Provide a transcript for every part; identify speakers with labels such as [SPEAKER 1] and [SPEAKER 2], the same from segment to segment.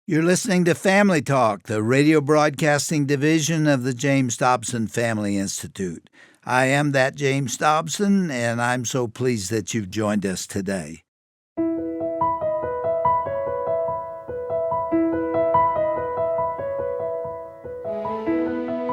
[SPEAKER 1] You're listening to Family Talk, the radio broadcasting division of the James Dobson Family Institute. I am that James Dobson, and I'm so pleased that you've joined us today.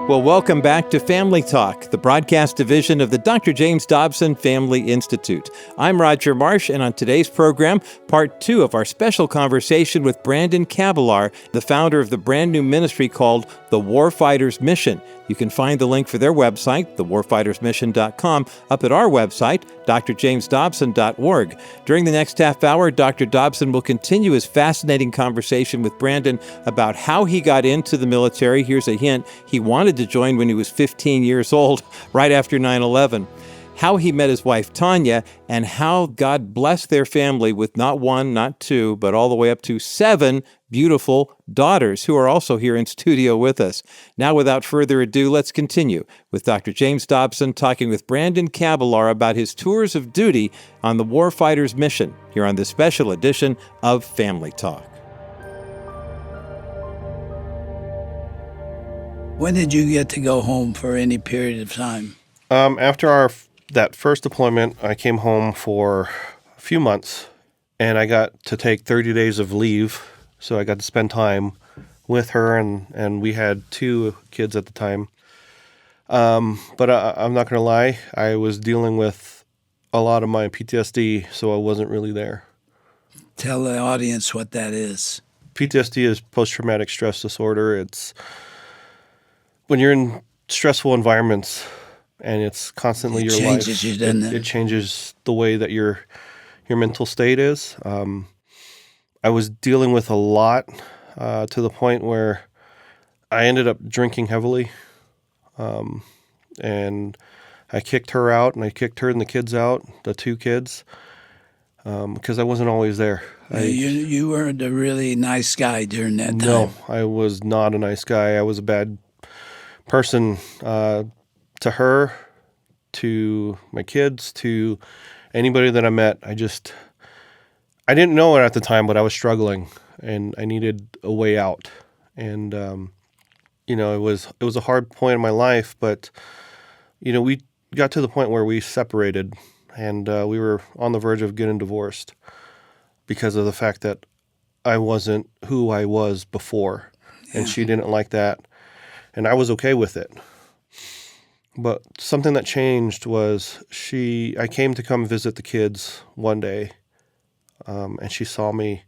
[SPEAKER 2] Well, welcome back to Family Talk, the broadcast division of the Dr. James Dobson Family Institute. I'm Roger Marsh, and on today's program, part 2 of our special conversation with Brandon Cabalar, the founder of the brand new ministry called the Warfighters Mission. You can find the link for their website, thewarfightersmission.com, up at our website, drjamesdobson.org. During the next half hour, Dr. Dobson will continue his fascinating conversation with Brandon about how he got into the military. Here's a hint. He wanted to join when he was 15 years old, right after 9/11. How he met his wife, Tanya, and how God blessed their family with not one, not two, but all the way up to 7 beautiful daughters who are also here in studio with us. Now, without further ado, let's continue with Dr. James Dobson talking with Brandon Cabalar about his tours of duty on the Warfighters Mission here on this special edition of Family Talk.
[SPEAKER 1] When did you get to go home for any period of time?
[SPEAKER 3] After that first deployment, I came home for a few months, and I got to take 30 days of leave, so I got to spend time with her, and we had 2 kids at the time. But I'm not going to lie, I was dealing with a lot of my PTSD, so I wasn't really there.
[SPEAKER 1] Tell the audience what that is.
[SPEAKER 3] PTSD is post-traumatic stress disorder. It's when you're in stressful environments, and it's constantly your life. It changes the way that your mental state is. I was dealing with a lot to the point where I ended up drinking heavily, and I kicked her out, and I kicked her and the kids out, the 2 kids, because I wasn't always there.
[SPEAKER 1] You weren't a really nice guy during that time.
[SPEAKER 3] No, I was not a nice guy. I was a bad person to her, to my kids, to anybody that I met. I didn't know it at the time, but I was struggling, and I needed a way out. And it was a hard point in my life, but we got to the point where we separated, and we were on the verge of getting divorced because of the fact that I wasn't who I was before, and she didn't like that, and I was okay with it. But something that changed was I came to come visit the kids one day, and she saw me,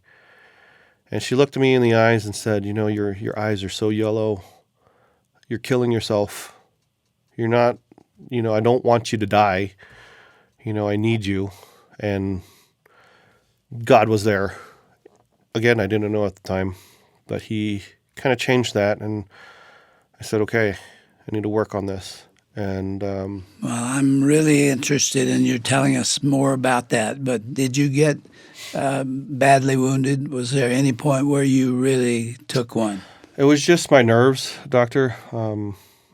[SPEAKER 3] and she looked at me in the eyes and said, your eyes are so yellow. You're killing yourself. You're not, I don't want you to die. I need you. And God was there. Again, I didn't know at the time, but he kind of changed that, and I said, okay, I need to work on this. And
[SPEAKER 1] well, I'm really interested in you telling us more about that. But did you get badly wounded? Was there any point where you really took one?
[SPEAKER 3] It was just my nerves, doctor.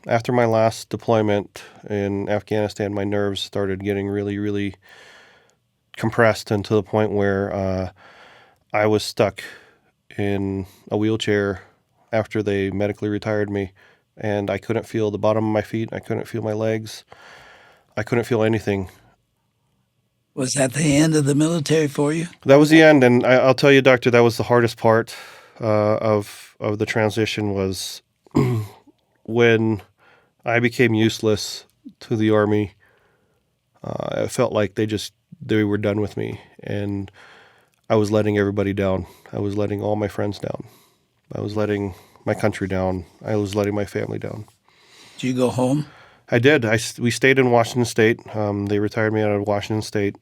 [SPEAKER 3] After my last deployment in Afghanistan, my nerves started getting really, really compressed, and to the point where I was stuck in a wheelchair after they medically retired me. And I couldn't feel the bottom of my feet. I couldn't feel my legs. I couldn't feel anything.
[SPEAKER 1] Was that the end of the military for you?
[SPEAKER 3] That was the end, and I'll tell you, doctor, that was the hardest part of the transition was when I became useless to the Army. It felt like they were done with me, and I was letting everybody down. I was letting all my friends down. I was letting my country down. I was letting my family down.
[SPEAKER 1] Did you go home?
[SPEAKER 3] I did. We stayed in Washington State. They retired me out of Washington State,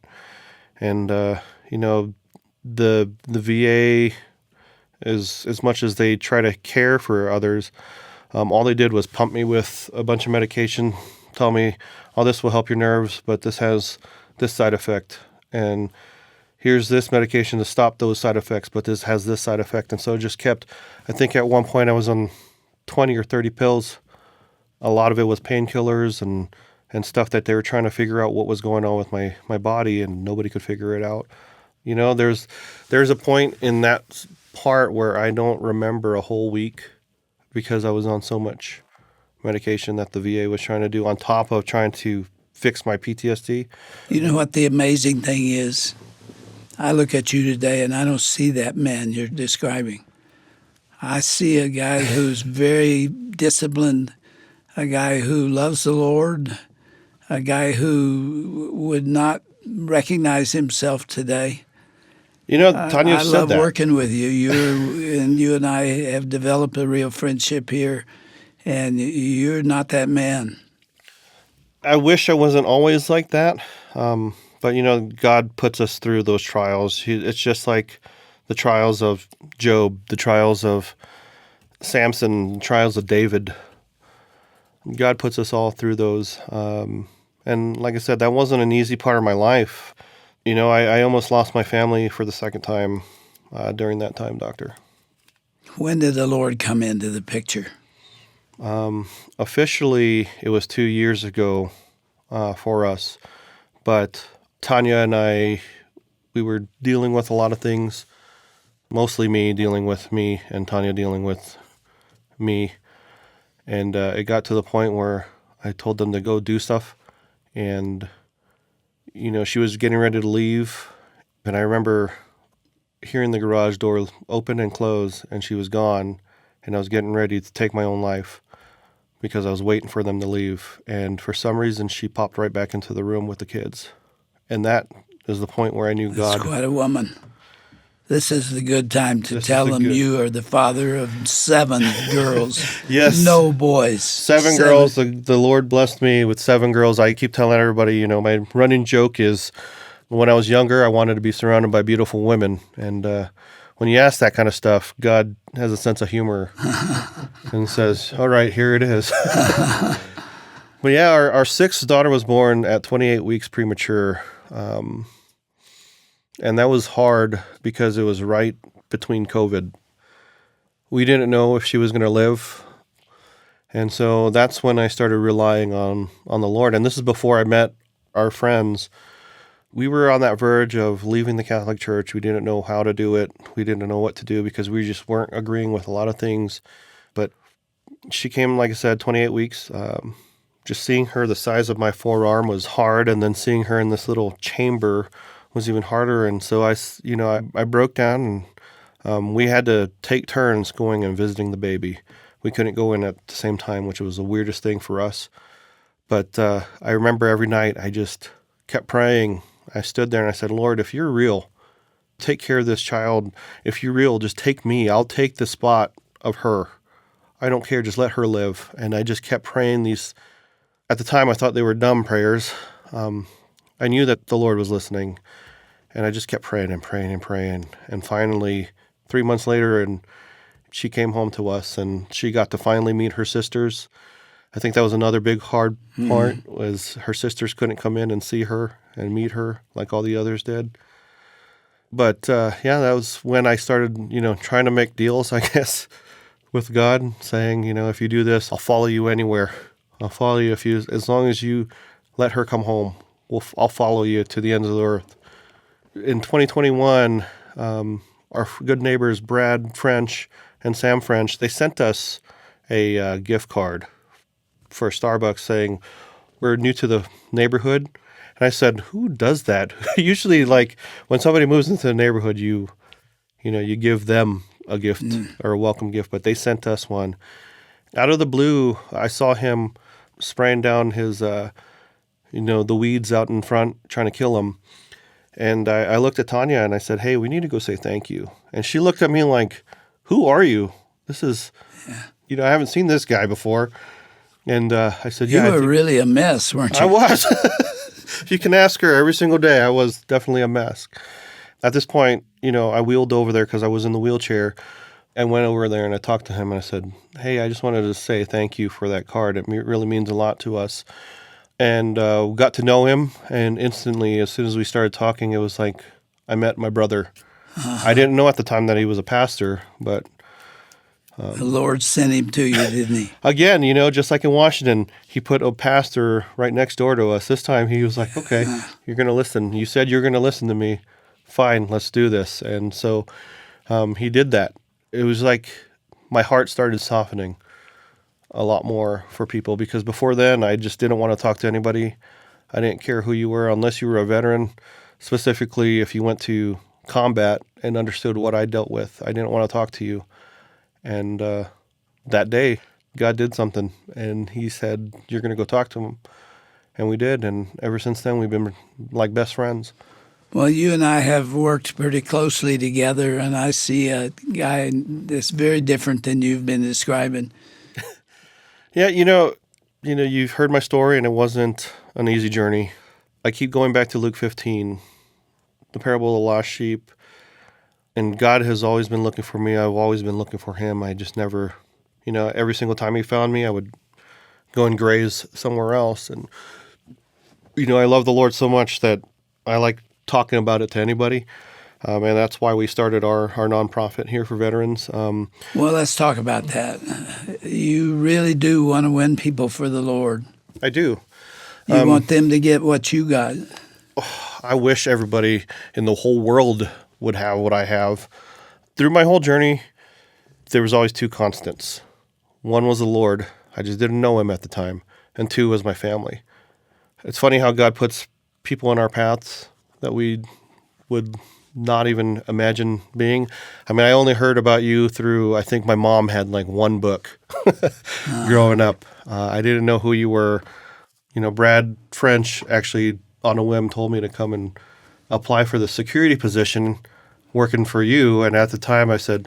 [SPEAKER 3] and the VA, as much as they try to care for others, all they did was pump me with a bunch of medication, tell me, "Oh, this will help your nerves, but this has this side effect, and here's this medication to stop those side effects, but this has this side effect." And so it just kept, I think at one point I was on 20 or 30 pills. A lot of it was painkillers and stuff that they were trying to figure out what was going on with my body, and nobody could figure it out. There's a point in that part where I don't remember a whole week because I was on so much medication that the VA was trying to do on top of trying to fix my PTSD.
[SPEAKER 4] You know what the amazing thing is? I look at you today and I don't see that man you're describing. I see a guy who's very disciplined, a guy who loves the Lord, a guy who would not recognize himself today.
[SPEAKER 3] You know, Tanya
[SPEAKER 4] I
[SPEAKER 3] said
[SPEAKER 4] love
[SPEAKER 3] that.
[SPEAKER 4] working with you. You and I have developed a real friendship here, and you're not that man.
[SPEAKER 3] I wish I wasn't always like that, but you know, God puts us through those trials. It's just like the trials of Job, the trials of Samson, the trials of David. God puts us all through those. And like I said, that wasn't an easy part of my life. You know, I almost lost my family for the second time during that time, Doctor.
[SPEAKER 4] When did the Lord come into the picture?
[SPEAKER 3] Officially, it was 2 years ago for us. But Tanya and I, we were dealing with a lot of things. Mostly me dealing with me and Tanya dealing with me. And it got to the point where I told them to go do stuff. And, you know, she was getting ready to leave. And I remember hearing the garage door open and close, and she was gone. And I was getting ready to take my own life because I was waiting for them to leave. And for some reason, she popped right back into the room with the kids. And that is the point where I knew God.
[SPEAKER 4] That's quite a woman. This is the good time to tell them you are the father of 7 girls.
[SPEAKER 3] Yes.
[SPEAKER 4] No boys.
[SPEAKER 3] 7 girls. The Lord blessed me with 7 girls. I keep telling everybody, you know, my running joke is when I was younger, I wanted to be surrounded by beautiful women. And when you ask that kind of stuff, God has a sense of humor and says, all right, here it is. But yeah, our 6th daughter was born at 28 weeks premature. And that was hard because it was right between COVID. We didn't know if she was going to live. And so that's when I started relying on the Lord. And this is before I met our friends. We were on that verge of leaving the Catholic Church. We didn't know how to do it. We didn't know what to do because we just weren't agreeing with a lot of things. But she came, like I said, 28 weeks. Just seeing her the size of my forearm was hard. And then seeing her in this little chamber was even harder. And so I broke down, and we had to take turns going and visiting the baby. We couldn't go in at the same time, which was the weirdest thing for us. But I remember every night I just kept praying. I stood there and I said, Lord, if you're real, take care of this child. If you're real, just take me. I'll take the spot of her. I don't care. Just let her live. And I just kept praying these. At the time, I thought they were dumb prayers. I knew that the Lord was listening, and I just kept praying and praying and praying. And finally, 3 months later, and she came home to us, and she got to finally meet her sisters. I think that was another big hard part, was her sisters couldn't come in and see her and meet her like all the others did. But yeah, that was when I started, trying to make deals, I guess, with God, saying, if you do this, I'll follow you anywhere. I'll follow you as long as you let her come home. I'll follow you to the ends of the earth. In 2021, our good neighbors, Brad French and Sam French, they sent us a gift card for Starbucks saying, we're new to the neighborhood. And I said, who does that? Usually, like, when somebody moves into the neighborhood, you give them a gift or a welcome gift, but they sent us one. Out of the blue, I saw him spraying down his the weeds out in front, trying to kill them. And I looked at Tanya and I said, hey, we need to go say thank you. And she looked at me like, who are you? This is, I haven't seen this guy before. And I said,
[SPEAKER 4] you were really a mess, weren't you?
[SPEAKER 3] I was. You can ask her every single day. I was definitely a mess. At this point, I wheeled over there because I was in the wheelchair and went over there and I talked to him and I said, hey, I just wanted to say thank you for that card. It really means a lot to us. And got to know him, and instantly, as soon as we started talking, it was like I met my brother. I didn't know at the time that he was a pastor, but
[SPEAKER 4] the Lord sent him to you, didn't he?
[SPEAKER 3] Again, just like in Washington, he put a pastor right next door to us. This time, he was like, okay, you're going to listen. You said you're going to listen to me. Fine, let's do this. And so he did that. It was like my heart started softening a lot more for people, because before then I just didn't want to talk to anybody. I didn't care who you were unless you were a veteran. Specifically, if you went to combat and understood what I dealt with, I didn't want to talk to you. And that day, God did something, and he said, you're going to go talk to him. And we did, and ever since then, we've been like best friends.
[SPEAKER 4] Well, you and I have worked pretty closely together, and I see a guy that's very different than you've been describing.
[SPEAKER 3] Yeah, you've heard my story, and it wasn't an easy journey. I keep going back to Luke 15, the parable of the lost sheep, and God has always been looking for me. I've always been looking for him. I just never, every single time he found me, I would go and graze somewhere else. And, I love the Lord so much that I like talking about it to anybody. And that's why we started our nonprofit here for veterans.
[SPEAKER 4] Well, let's talk about that. You really do want to win people for the Lord.
[SPEAKER 3] I do.
[SPEAKER 4] You want them to get what you got.
[SPEAKER 3] I wish everybody in the whole world would have what I have. Through my whole journey, there was always two constants. One was the Lord. I just didn't know him at the time. And two was my family. It's funny how God puts people in our paths that we would not even imagine being. I mean, I only heard about you through, I think my mom had like one book growing up. I didn't know who you were. Brad French actually on a whim told me to come and apply for the security position working for you. And at the time I said,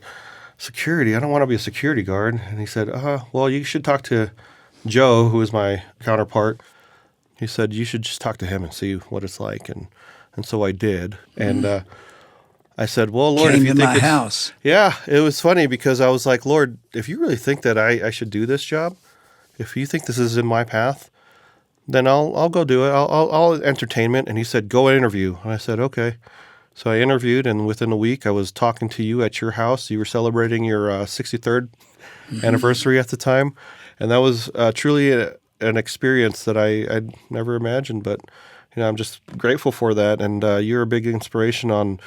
[SPEAKER 3] security? I don't want to be a security guard. And he said, well, you should talk to Joe, who is my counterpart. He said, you should just talk to him and see what it's like. And so I did. And I said, well, Lord,
[SPEAKER 4] Came
[SPEAKER 3] if you
[SPEAKER 4] to
[SPEAKER 3] think
[SPEAKER 4] my house.
[SPEAKER 3] Yeah, it was funny because I was like, Lord, if you really think that I should do this job, if you think this is in my path, then I'll go do it. I'll entertainment. And he said, go interview. And I said, okay. So I interviewed, and within a week I was talking to you at your house. You were celebrating your 63rd anniversary at the time. And that was truly an experience that I'd never imagined. But, I'm just grateful for that. And you're a big inspiration on,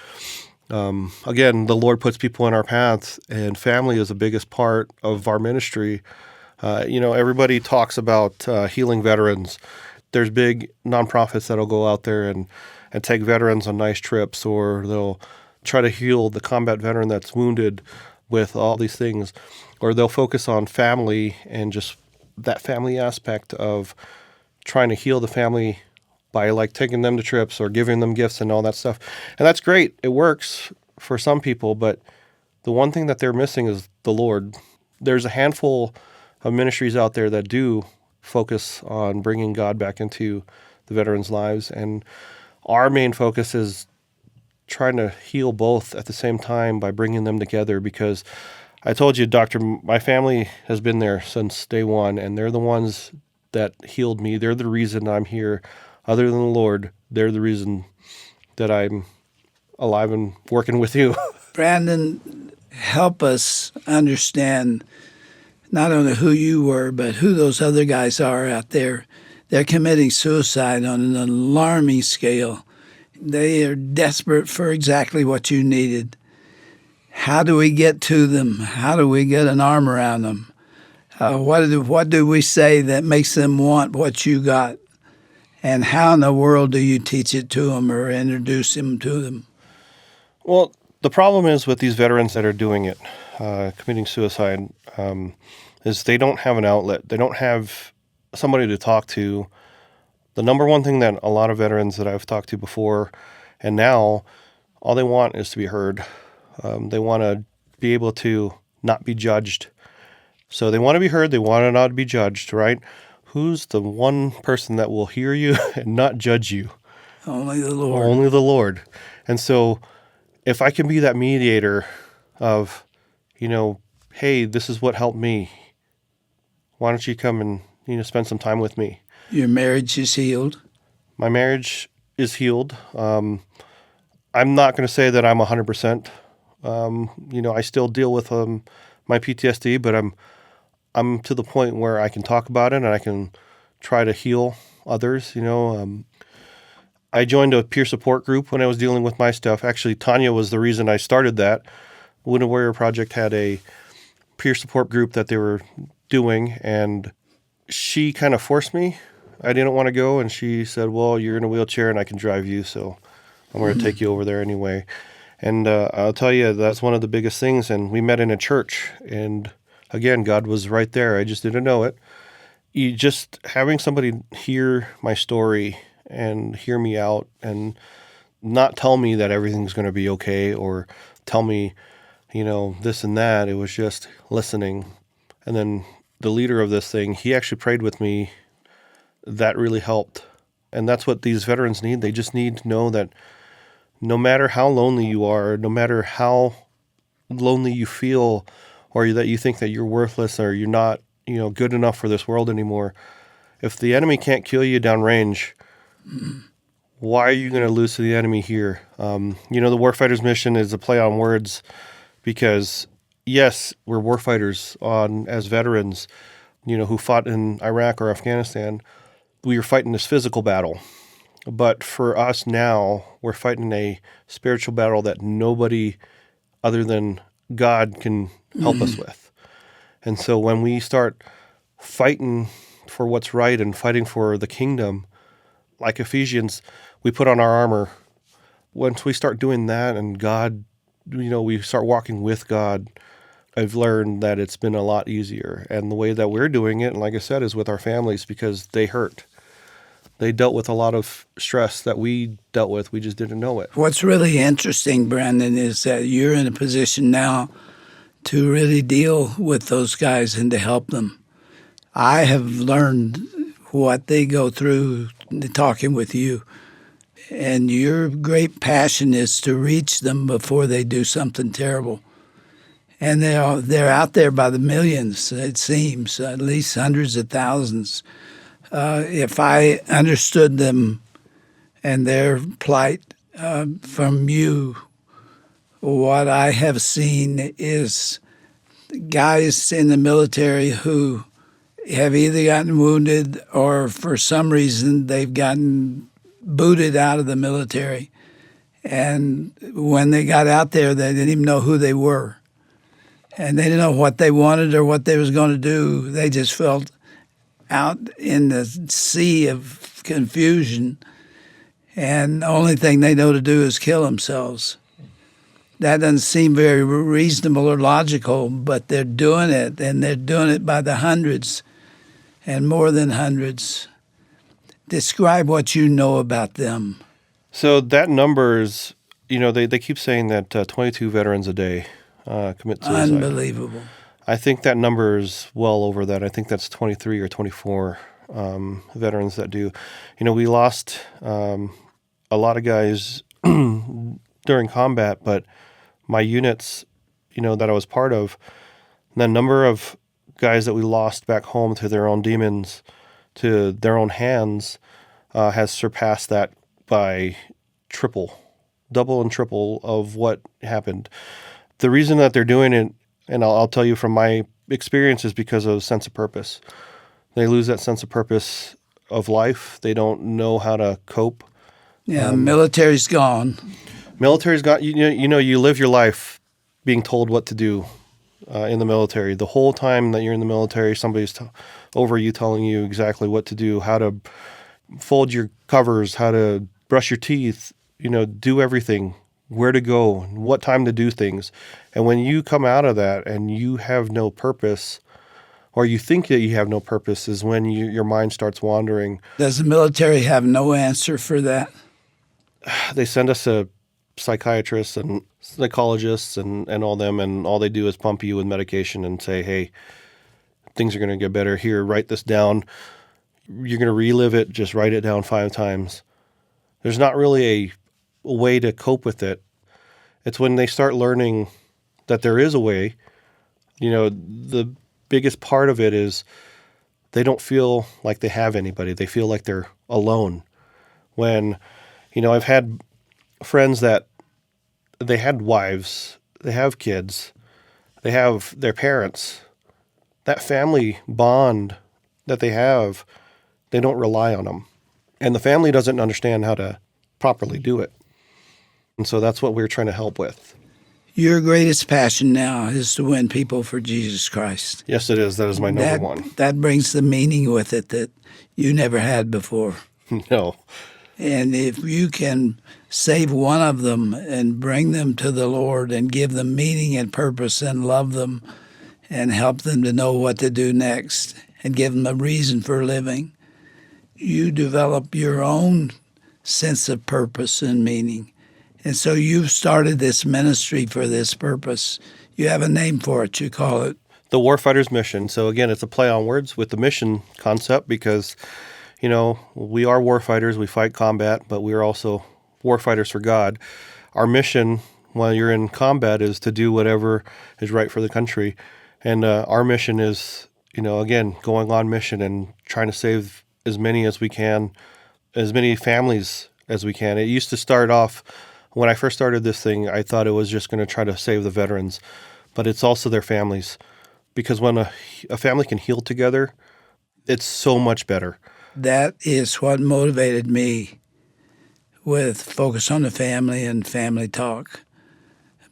[SPEAKER 3] again, the Lord puts people in our paths, and family is the biggest part of our ministry. Everybody talks about healing veterans. There's big nonprofits that'll go out there and take veterans on nice trips, or they'll try to heal the combat veteran that's wounded with all these things, or they'll focus on family and just that family aspect of trying to heal the family by like taking them to trips or giving them gifts and all that stuff. And that's great. It works for some people, but the one thing that they're missing is the Lord. There's a handful of ministries out there that do focus on bringing God back into the veterans' lives. And our main focus is trying to heal both at the same time by bringing them together, because I told you, Doctor, my family has been there since day one, and they're the ones that healed me. They're the reason I'm here. Other than the Lord, they're the reason that I'm alive and working with you.
[SPEAKER 4] Brandon, help us understand not only who you were, but who those other guys are out there. They're committing suicide on an alarming scale. They are desperate for exactly what you needed. How do we get to them? How do we get an arm around them? What do we say that makes them want what you got? And how in the world do you teach it to them or introduce them to them?
[SPEAKER 3] Well, the problem is with these veterans that are doing it, committing suicide, is they don't have an outlet. They don't have somebody to talk to. The number one thing that a lot of veterans that I've talked to before and now, all they want is to be heard. They want to be able to not be judged. So they want to be heard. They want to not be judged, right? Who's the one person that will hear you and not judge you?
[SPEAKER 4] Only the Lord.
[SPEAKER 3] Only the Lord. And so if I can be that mediator of, hey, this is what helped me. Why don't you come and, spend some time with me?
[SPEAKER 4] Your marriage is healed.
[SPEAKER 3] My marriage is healed. I'm not going to say that I'm 100%. I still deal with my PTSD, but I'm to the point where I can talk about it and I can try to heal others. I joined a peer support group when I was dealing with my stuff. Actually, Tanya was the reason I started that. Wounded Warrior Project had a peer support group that they were doing, and she kind of forced me. I didn't want to go, and she said, well, you're in a wheelchair and I can drive you, so I'm going to take you over there anyway. And I'll tell you, that's one of the biggest things. And we met in a church, and again, God was right there. I just didn't know it. Just having somebody hear my story and hear me out and not tell me that everything's going to be okay or tell me, this and that. It was just listening. And then the leader of this thing, he actually prayed with me. That really helped. And that's what these veterans need. They just need to know that no matter how lonely you are, no matter how lonely you feel, or that you think that you're worthless or you're not, good enough for this world anymore, if the enemy can't kill you downrange, why are you going to lose to the enemy here? The Warfighters Mission is a play on words because, yes, we're warfighters as veterans, who fought in Iraq or Afghanistan. We were fighting this physical battle. But for us now, we're fighting a spiritual battle that nobody other than God can help us with. And so when we start fighting for what's right and fighting for the kingdom, like Ephesians, we put on our armor. Once we start doing that and God, we start walking with God, I've learned that it's been a lot easier. And the way that we're doing it, like I said, is with our families because they hurt. They dealt with a lot of stress that we dealt with. We just didn't know it.
[SPEAKER 4] What's really interesting, Brandon, is that you're in a position now to really deal with those guys and to help them. I have learned what they go through talking with you. And your great passion is to reach them before they do something terrible. And they're out there by the millions, it seems, at least hundreds of thousands. If I understood them and their plight from you, what I have seen is guys in the military who have either gotten wounded or for some reason they've gotten booted out of the military. And when they got out there, they didn't even know who they were. And they didn't know what they wanted or what they was going to do. They just felt out in the sea of confusion, and the only thing they know to do is kill themselves. That doesn't seem very reasonable or logical, but they're doing it, and they're doing it by the hundreds and more than hundreds. Describe what you know about them.
[SPEAKER 3] So that number is, they keep saying that 22 veterans a day commit suicide.
[SPEAKER 4] Unbelievable.
[SPEAKER 3] I think that number is well over that. I think that's 23 or 24 veterans that do. We lost a lot of guys during combat, but my units, that I was part of, the number of guys that we lost back home to their own demons, to their own hands, has surpassed that by double and triple of what happened. The reason that they're doing it, and I'll tell you from my experience, is because of sense of purpose. They lose that sense of purpose of life. They don't know how to cope.
[SPEAKER 4] Yeah, military's gone.
[SPEAKER 3] Military's gone. You live your life being told what to do in the military. The whole time that you're in the military, somebody's over you telling you exactly what to do, how to fold your covers, how to brush your teeth, do everything, where to go, what time to do things. And when you come out of that and you have no purpose, or you think that you have no purpose, is when your mind starts wandering.
[SPEAKER 4] Does the military have no answer for that?
[SPEAKER 3] They send us a psychiatrists and psychologists and all them, and all they do is pump you with medication and say, hey, things are going to get better. Here, write this down. You're going to relive it. Just write it down 5 times. There's not really a way to cope with it. It's when they start learning that there is a way. The biggest part of it is they don't feel like they have anybody. They feel like they're alone. When, I've had friends that they had wives, they have kids, they have their parents. That family bond that they have, they don't rely on them. And the family doesn't understand how to properly do it. And so that's what we're trying to help with.
[SPEAKER 4] Your greatest passion now is to win people for Jesus Christ.
[SPEAKER 3] Yes, it is. That is my number one.
[SPEAKER 4] That brings the meaning with it that you never had before.
[SPEAKER 3] No.
[SPEAKER 4] And if you can save one of them and bring them to the Lord and give them meaning and purpose and love them and help them to know what to do next and give them a reason for living, you develop your own sense of purpose and meaning. And so you've started this ministry for this purpose. You have a name for it. You call it
[SPEAKER 3] The Warfighters Mission. So again, it's a play on words with the mission concept because, you know, we are warfighters. We fight combat, but we are also warfighters for God. Our mission while you're in combat is to do whatever is right for the country. And our mission is, you know, again, going on mission and trying to save as many as we can, as many families as we can. It used to start off, when I first started this thing, I thought it was just going to try to save the veterans, but it's also their families. Because when a family can heal together, it's so much better.
[SPEAKER 4] That is what motivated me with Focus on the Family and Family Talk,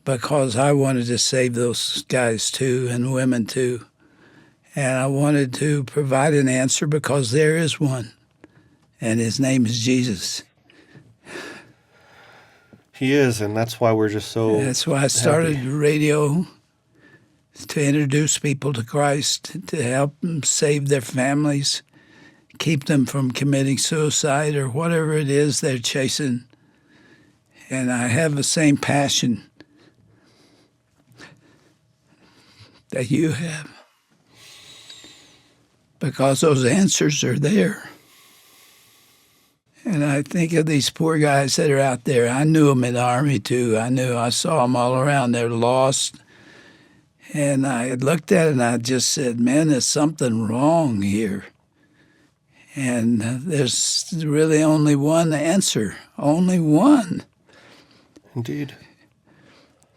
[SPEAKER 4] because I wanted to save those guys too and women too. And I wanted to provide an answer because there is one, and his name is Jesus.
[SPEAKER 3] He is, and that's why we're just so
[SPEAKER 4] That's why I started
[SPEAKER 3] happy.
[SPEAKER 4] radio, to introduce people to Christ, to help them save their families, keep them from committing suicide or whatever it is they're chasing. And I have the same passion that you have, because those answers are there. And I think of these poor guys that are out there. I knew them in the Army, too. I saw them all around. They're lost. And I looked at it and I just said, man, there's something wrong here. And there's really only one answer, only one.
[SPEAKER 3] Indeed.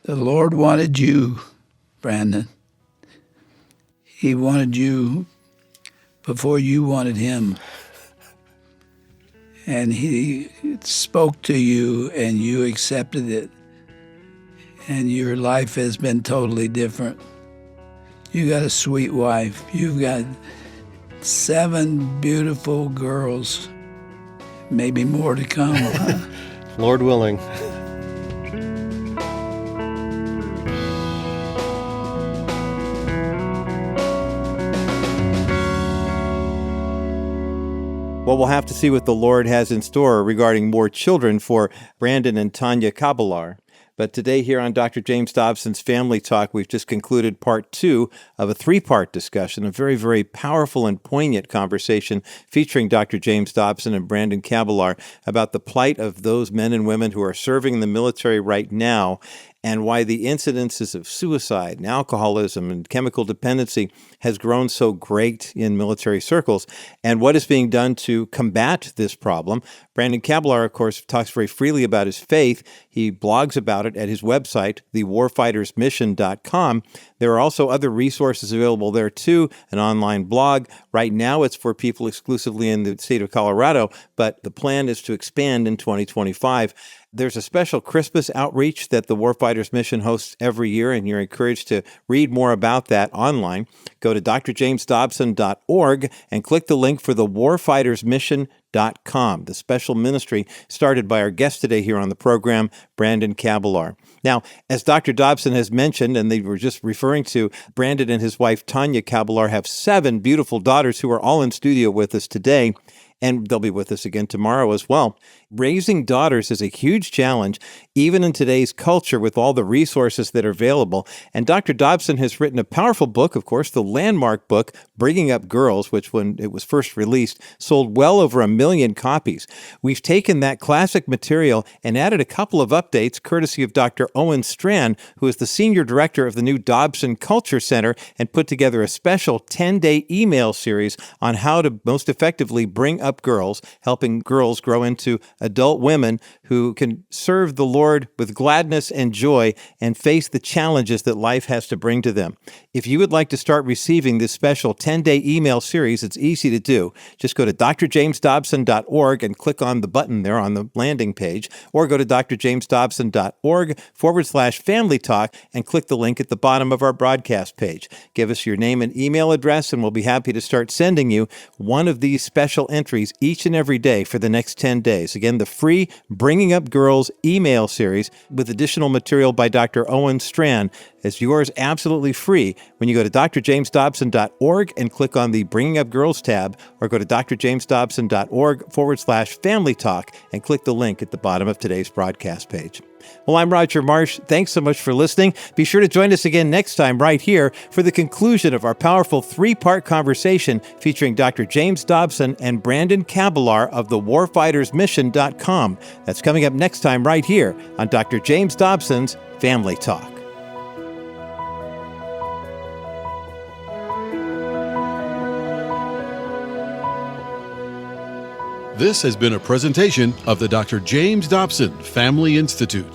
[SPEAKER 4] The Lord wanted you, Brandon. He wanted you before you wanted him. And he spoke to you and you accepted it. And your life has been totally different. You got a sweet wife. You've got 7 beautiful girls, maybe more to come. Huh?
[SPEAKER 3] Lord willing.
[SPEAKER 2] Well, we'll have to see what the Lord has in store regarding more children for Brandon and Tanya Cabalar. But today here on Dr. James Dobson's Family Talk, we've just concluded part 2 of a 3-part discussion, a very, very powerful and poignant conversation featuring Dr. James Dobson and Brandon Cabalar about the plight of those men and women who are serving in the military right now, and why the incidences of suicide and alcoholism and chemical dependency has grown so great in military circles, and what is being done to combat this problem. Brandon Cabalar, of course, talks very freely about his faith. He blogs about it at his website, thewarfightersmission.com. There are also other resources available there, too, an online blog. Right now, it's for people exclusively in the state of Colorado, but the plan is to expand in 2025. There's a special Christmas outreach that the Warfighters Mission hosts every year, and you're encouraged to read more about that online. Go to drjamesdobson.org and click the link for the warfightersmission.com, the special ministry started by our guest today here on the program, Brandon Cabalar. Now, as Dr. Dobson has mentioned, and they were just referring to, Brandon and his wife, Tanya Cabalar, have 7 beautiful daughters who are all in studio with us today, and they'll be with us again tomorrow as well. Raising daughters is a huge challenge, even in today's culture with all the resources that are available. And Dr. Dobson has written a powerful book, of course, the landmark book, Bringing Up Girls, which when it was first released, sold well over 1 million copies. We've taken that classic material and added a couple of updates, courtesy of Dr. Owen Strand, who is the senior director of the new Dobson Culture Center, and put together a special 10-day email series on how to most effectively bring up girls, helping girls grow into adult women who can serve the Lord with gladness and joy and face the challenges that life has to bring to them. If you would like to start receiving this special 10-day email series, it's easy to do. Just go to drjamesdobson.org and click on the button there on the landing page, or go to drjamesdobson.org/family talk and click the link at the bottom of our broadcast page. Give us your name and email address, and we'll be happy to start sending you one of these special entries each and every day for the next 10 days. Again, the free Bringing Up Girls email series with additional material by Dr. Owen Strand is yours absolutely free when you go to drjamesdobson.org and click on the Bringing Up Girls tab, or go to drjamesdobson.org/family talk and click the link at the bottom of today's broadcast page. Well, I'm Roger Marsh. Thanks so much for listening. Be sure to join us again next time right here for the conclusion of our powerful 3-part conversation featuring Dr. James Dobson and Brandon Cabalar of the Warfighters Mission.com. That's coming up next time right here on Dr. James Dobson's Family Talk.
[SPEAKER 5] This has been a presentation of the Dr. James Dobson Family Institute.